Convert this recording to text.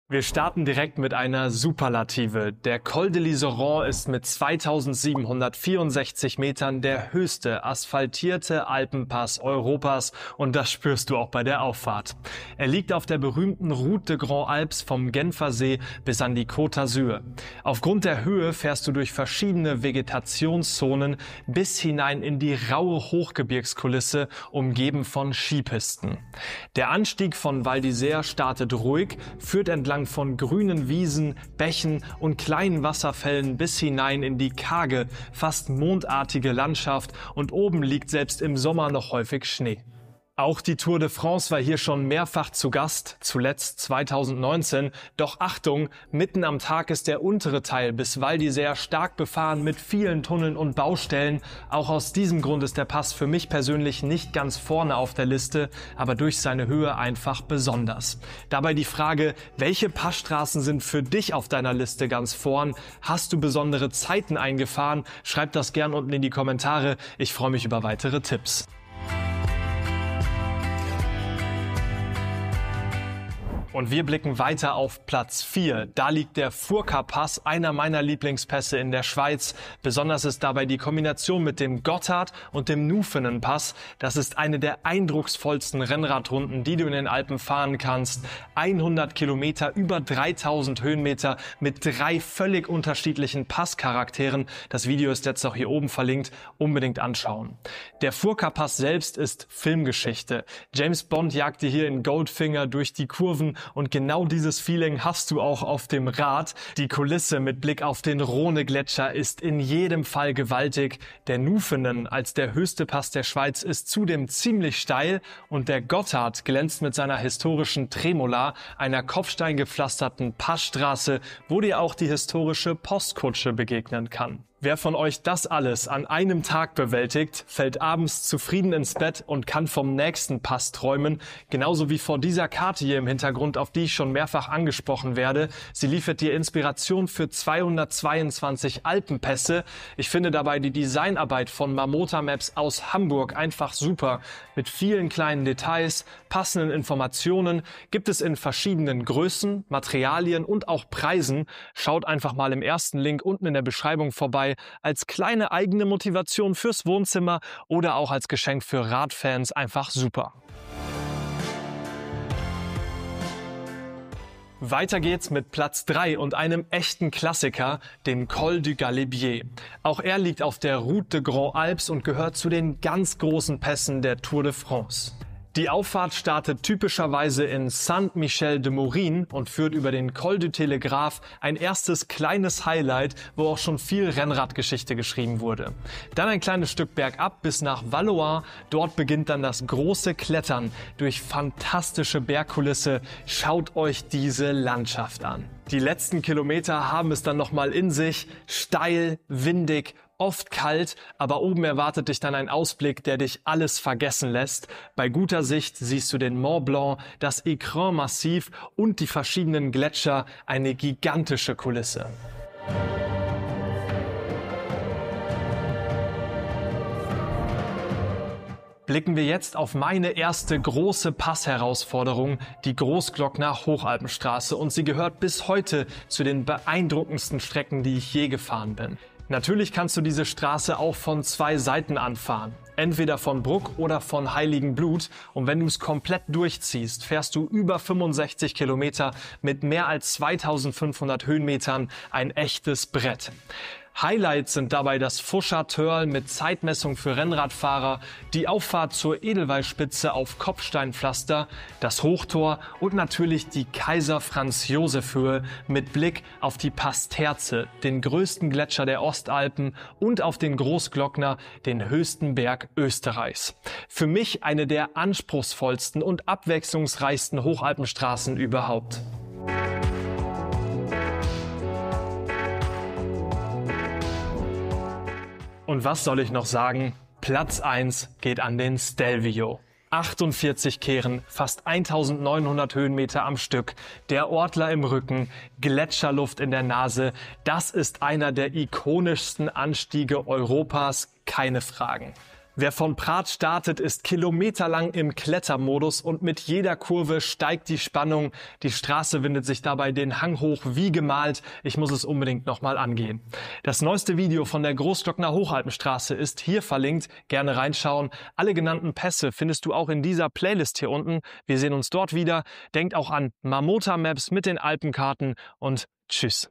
Wir starten direkt mit einer Superlative. Der Col de Liseron ist mit 2764 Metern der höchste asphaltierte Alpenpass Europas und das spürst du auch bei der Auffahrt. Er liegt auf der berühmten Route de Grand Alpes vom Genfersee bis an die Côte d'Azur. Aufgrund der Höhe fährst du durch verschiedene Vegetationszonen bis hinein in die raue Hochgebirgskulisse, umgeben von Skipisten. Der Anstieg von Val d'Isère startet ruhig, führt entlang von grünen Wiesen, Bächen und kleinen Wasserfällen bis hinein in die karge, fast mondartige Landschaft und oben liegt selbst im Sommer noch häufig Schnee. Auch die Tour de France war hier schon mehrfach zu Gast, zuletzt 2019. Doch Achtung, mitten am Tag ist der untere Teil bis Val d'Isère stark befahren mit vielen Tunneln und Baustellen. Auch aus diesem Grund ist der Pass für mich persönlich nicht ganz vorne auf der Liste, aber durch seine Höhe einfach besonders. Dabei die Frage, welche Passstraßen sind für dich auf deiner Liste ganz vorn? Hast du besondere Zeiten eingefahren? Schreib das gern unten in die Kommentare. Ich freue mich über weitere Tipps. Und wir blicken weiter auf Platz 4. Da liegt der Furka-Pass, einer meiner Lieblingspässe in der Schweiz. Besonders ist dabei die Kombination mit dem Gotthard und dem Nufenen-Pass. Das ist eine der eindrucksvollsten Rennradrunden, die du in den Alpen fahren kannst. 100 Kilometer, über 3000 Höhenmeter mit 3 völlig unterschiedlichen Passcharakteren. Das Video ist jetzt auch hier oben verlinkt. Unbedingt anschauen. Der Furka-Pass selbst ist Filmgeschichte. James Bond jagte hier in Goldfinger durch die Kurven. Und genau dieses Feeling hast du auch auf dem Rad. Die Kulisse mit Blick auf den Rhone-Gletscher ist in jedem Fall gewaltig. Der Nufenen als der höchste Pass der Schweiz ist zudem ziemlich steil und der Gotthard glänzt mit seiner historischen Tremola, einer kopfsteingepflasterten Passstraße, wo dir auch die historische Postkutsche begegnen kann. Wer von euch das alles an einem Tag bewältigt, fällt abends zufrieden ins Bett und kann vom nächsten Pass träumen. Genauso wie vor dieser Karte hier im Hintergrund, auf die ich schon mehrfach angesprochen werde. Sie liefert dir Inspiration für 222 Alpenpässe. Ich finde dabei die Designarbeit von Marmota Maps aus Hamburg einfach super. Mit vielen kleinen Details, passenden Informationen, gibt es in verschiedenen Größen, Materialien und auch Preisen. Schaut einfach mal im ersten Link unten in der Beschreibung vorbei. Als kleine eigene Motivation fürs Wohnzimmer oder auch als Geschenk für Radfans einfach super. Weiter geht's mit Platz 3 und einem echten Klassiker, dem Col du Galibier. Auch er liegt auf der Route de Grand Alpes und gehört zu den ganz großen Pässen der Tour de France. Die Auffahrt startet typischerweise in Saint-Michel-de-Morin und führt über den Col du Telegraphe, ein erstes kleines Highlight, wo auch schon viel Rennradgeschichte geschrieben wurde. Dann ein kleines Stück bergab bis nach Valloin. Dort beginnt dann das große Klettern durch fantastische Bergkulisse. Schaut euch diese Landschaft an. Die letzten Kilometer haben es dann nochmal in sich, steil, windig, oft kalt, aber oben erwartet dich dann ein Ausblick, der dich alles vergessen lässt. Bei guter Sicht siehst du den Mont Blanc, das Écrin-Massiv und die verschiedenen Gletscher, eine gigantische Kulisse. Blicken wir jetzt auf meine erste große Passherausforderung, die Großglockner Hochalpenstraße, und sie gehört bis heute zu den beeindruckendsten Strecken, die ich je gefahren bin. Natürlich kannst du diese Straße auch von 2 Seiten anfahren. Entweder von Bruck oder von Heiligenblut. Und wenn du es komplett durchziehst, fährst du über 65 Kilometer mit mehr als 2500 Höhenmetern, ein echtes Brett. Highlights sind dabei das Fuscher Törl mit Zeitmessung für Rennradfahrer, die Auffahrt zur Edelweißspitze auf Kopfsteinpflaster, das Hochtor und natürlich die Kaiser-Franz-Joseph-Höhe mit Blick auf die Pasterze, den größten Gletscher der Ostalpen, und auf den Großglockner, den höchsten Berg Österreichs. Für mich eine der anspruchsvollsten und abwechslungsreichsten Hochalpenstraßen überhaupt. Und was soll ich noch sagen? Platz 1 geht an den Stelvio. 48 Kehren, fast 1900 Höhenmeter am Stück, der Ortler im Rücken, Gletscherluft in der Nase. Das ist einer der ikonischsten Anstiege Europas, keine Fragen. Wer von Prat startet, ist kilometerlang im Klettermodus und mit jeder Kurve steigt die Spannung. Die Straße windet sich dabei den Hang hoch wie gemalt. Ich muss es unbedingt nochmal angehen. Das neueste Video von der Großstockner Hochalpenstraße ist hier verlinkt. Gerne reinschauen. Alle genannten Pässe findest du auch in dieser Playlist hier unten. Wir sehen uns dort wieder. Denkt auch an Marmota Maps mit den Alpenkarten und tschüss.